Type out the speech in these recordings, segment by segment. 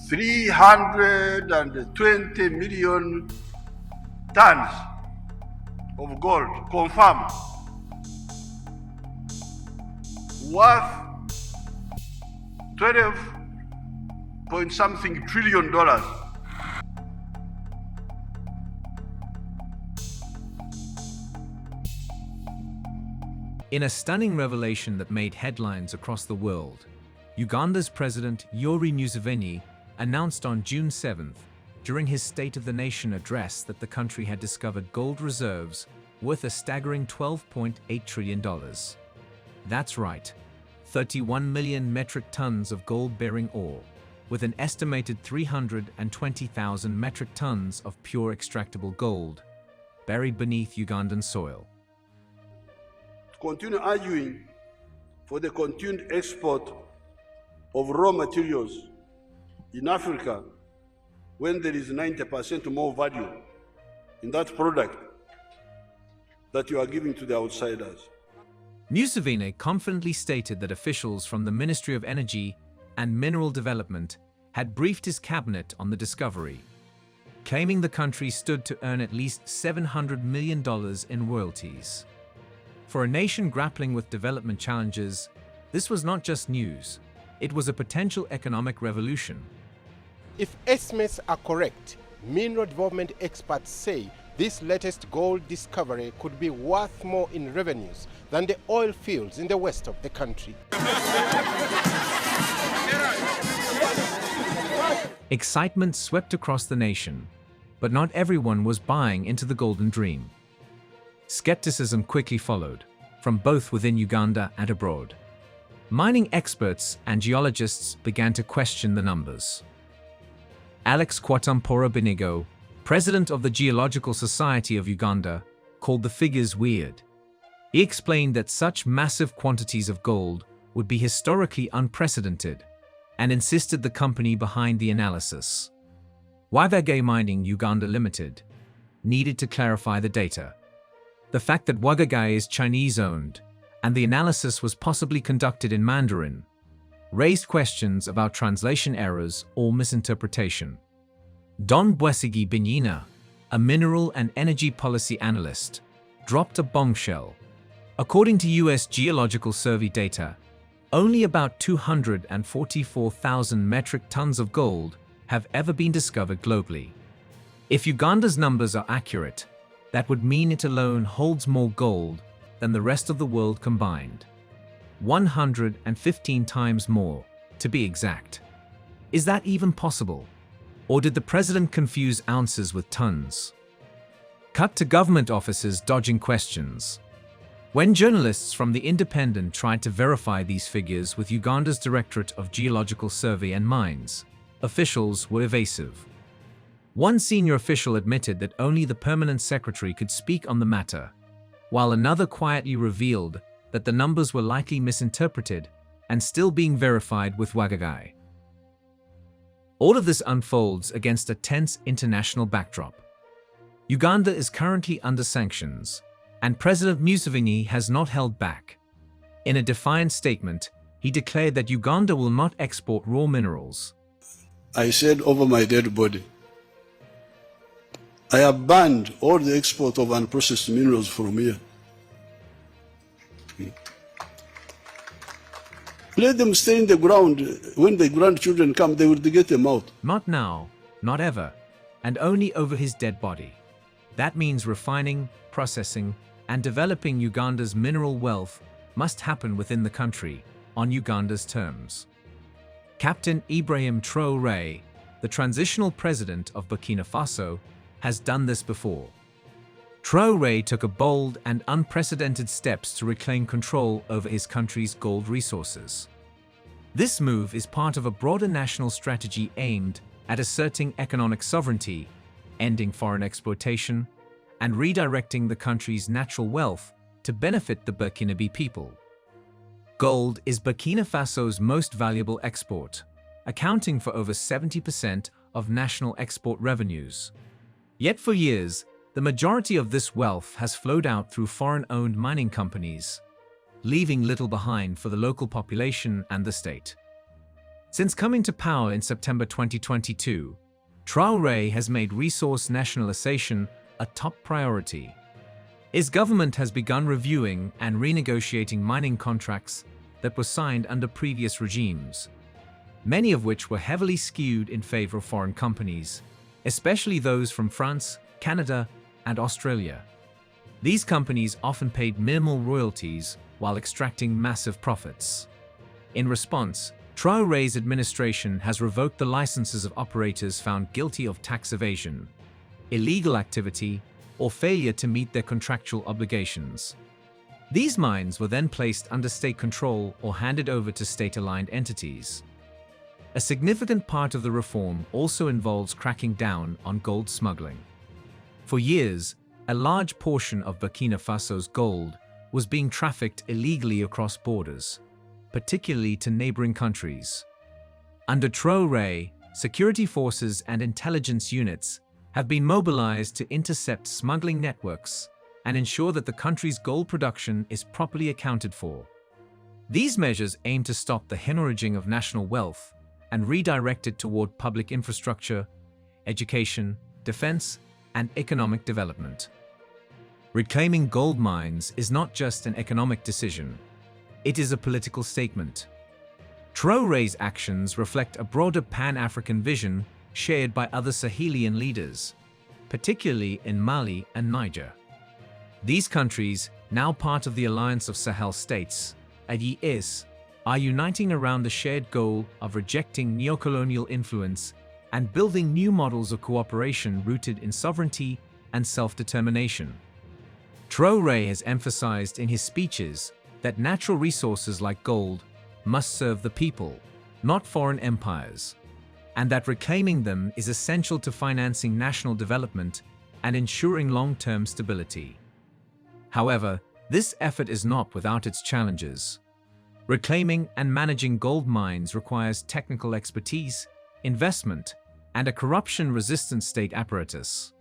320 million tons of gold confirmed, worth 12-point-something trillion dollars. In a stunning revelation that made headlines across the world, Uganda's President Yoweri Museveni announced on June 7th, during his State of the Nation address, that the country had discovered gold reserves worth a staggering $12.8 trillion. That's right, 31 million metric tons of gold-bearing ore, with an estimated 320,000 metric tons of pure extractable gold buried beneath Ugandan soil. To continue arguing for the continued export of raw materials in Africa when there is 90% more value in that product that you are giving to the outsiders. Museveni confidently stated that officials from the Ministry of Energy and Mineral Development had briefed his cabinet on the discovery, claiming the country stood to earn at least $700 million in royalties. For a nation grappling with development challenges, this was not just news, it was a potential economic revolution. If estimates are correct, mineral development experts say this latest gold discovery could be worth more in revenues than the oil fields in the west of the country. Excitement swept across the nation, but not everyone was buying into the golden dream. Skepticism quickly followed, from both within Uganda and abroad. Mining experts and geologists began to question the numbers. Alex Kwatampora Binigo, president of the Geological Society of Uganda, called the figures weird. He explained that such massive quantities of gold would be historically unprecedented, and insisted the company behind the analysis, Wagage Mining Uganda Limited, needed to clarify the data. The fact that Wagage is Chinese-owned and the analysis was possibly conducted in Mandarin raised questions about translation errors or misinterpretation. Don Bwesigi Binyina, a mineral and energy policy analyst, dropped a bombshell. According to US Geological Survey data, only about 244,000 metric tons of gold have ever been discovered globally. If Uganda's numbers are accurate, that would mean it alone holds more gold than the rest of the world combined. 115 times more, to be exact. Is that even possible? Or did the president confuse ounces with tons? Cut to government officers dodging questions. When journalists from The Independent tried to verify these figures with Uganda's Directorate of Geological Survey and Mines, officials were evasive. One senior official admitted that only the permanent secretary could speak on the matter, while another quietly revealed that the numbers were likely misinterpreted and still being verified with Wagage. All of this unfolds against a tense international backdrop. Uganda is currently under sanctions, and President Museveni has not held back. In a defiant statement, he declared that Uganda will not export raw minerals. I said over my dead body, I have banned all the export of unprocessed minerals from here. Let them stay in the ground. When the grandchildren come, they will get them out. Not now, not ever, and only over his dead body. That means refining, processing, and developing Uganda's mineral wealth must happen within the country, on Uganda's terms. Captain Ibrahim Traoré, the transitional president of Burkina Faso, has done this before. Traoré took a bold and unprecedented steps to reclaim control over his country's gold resources. This move is part of a broader national strategy aimed at asserting economic sovereignty, ending foreign exploitation, and redirecting the country's natural wealth to benefit the Burkinabe people. Gold is Burkina Faso's most valuable export, accounting for over 70% of national export revenues. Yet for years, the majority of this wealth has flowed out through foreign-owned mining companies, leaving little behind for the local population and the state. Since coming to power in September 2022, Traoré has made resource nationalization a top priority. His government has begun reviewing and renegotiating mining contracts that were signed under previous regimes, many of which were heavily skewed in favor of foreign companies, especially those from France, Canada, and Australia. These companies often paid minimal royalties while extracting massive profits. In response, Traoré's administration has revoked the licenses of operators found guilty of tax evasion, illegal activity, or failure to meet their contractual obligations. These mines were then placed under state control or handed over to state-aligned entities. A significant part of the reform also involves cracking down on gold smuggling. For years, a large portion of Burkina Faso's gold was being trafficked illegally across borders, particularly to neighboring countries. Under Traoré, security forces and intelligence units have been mobilized to intercept smuggling networks and ensure that the country's gold production is properly accounted for. These measures aim to stop the hemorrhaging of national wealth and redirect it toward public infrastructure, education, defense, and economic development. Reclaiming gold mines is not just an economic decision, it is a political statement. Traoré's actions reflect a broader Pan-African vision shared by other Sahelian leaders, particularly in Mali and Niger. These countries, now part of the Alliance of Sahel States, RICHEST, are uniting around the shared goal of rejecting neocolonial influence and building new models of cooperation rooted in sovereignty and self-determination. Traoré has emphasized in his speeches that natural resources like gold must serve the people, not foreign empires, and that reclaiming them is essential to financing national development and ensuring long-term stability. However, this effort is not without its challenges. Reclaiming and managing gold mines requires technical expertise, investment, and a corruption-resistant state apparatus.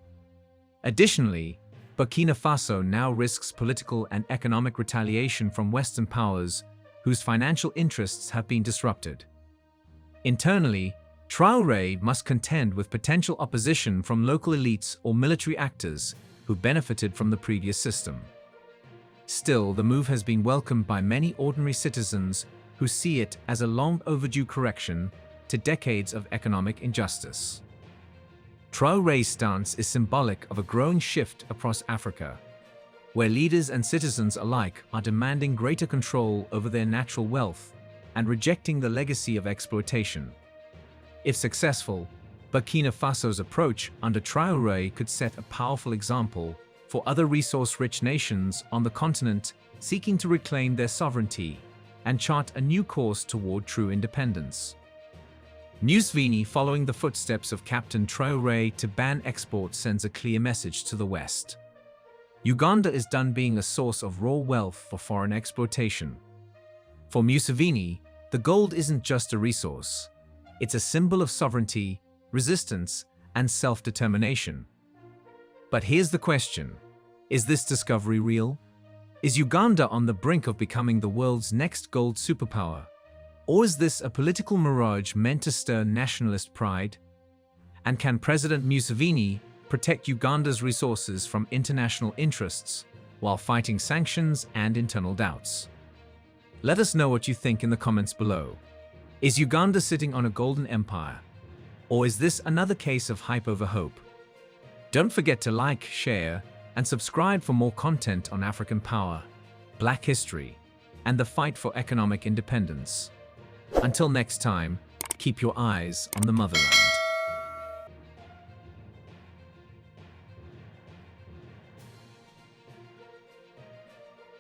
Additionally, Burkina Faso now risks political and economic retaliation from Western powers whose financial interests have been disrupted. Internally, Traoré must contend with potential opposition from local elites or military actors who benefited from the previous system. Still, the move has been welcomed by many ordinary citizens who see it as a long overdue correction to decades of economic injustice. Traoré's stance is symbolic of a growing shift across Africa, where leaders and citizens alike are demanding greater control over their natural wealth and rejecting the legacy of exploitation. If successful, Burkina Faso's approach under Traoré could set a powerful example for other resource-rich nations on the continent seeking to reclaim their sovereignty and chart a new course toward true independence. Museveni, following the footsteps of Captain Traoré to ban exports, sends a clear message to the West. Uganda is done being a source of raw wealth for foreign exploitation. For Museveni, the gold isn't just a resource. It's a symbol of sovereignty, resistance, and self-determination. But here's the question: is this discovery real? Is Uganda on the brink of becoming the world's next gold superpower? Or is this a political mirage meant to stir nationalist pride? And can President Museveni protect Uganda's resources from international interests while fighting sanctions and internal doubts? Let us know what you think in the comments below. Is Uganda sitting on a golden empire? Or is this another case of hype over hope? Don't forget to like, share, and subscribe for more content on African power, Black history, and the fight for economic independence. Until next time, keep your eyes on the motherland.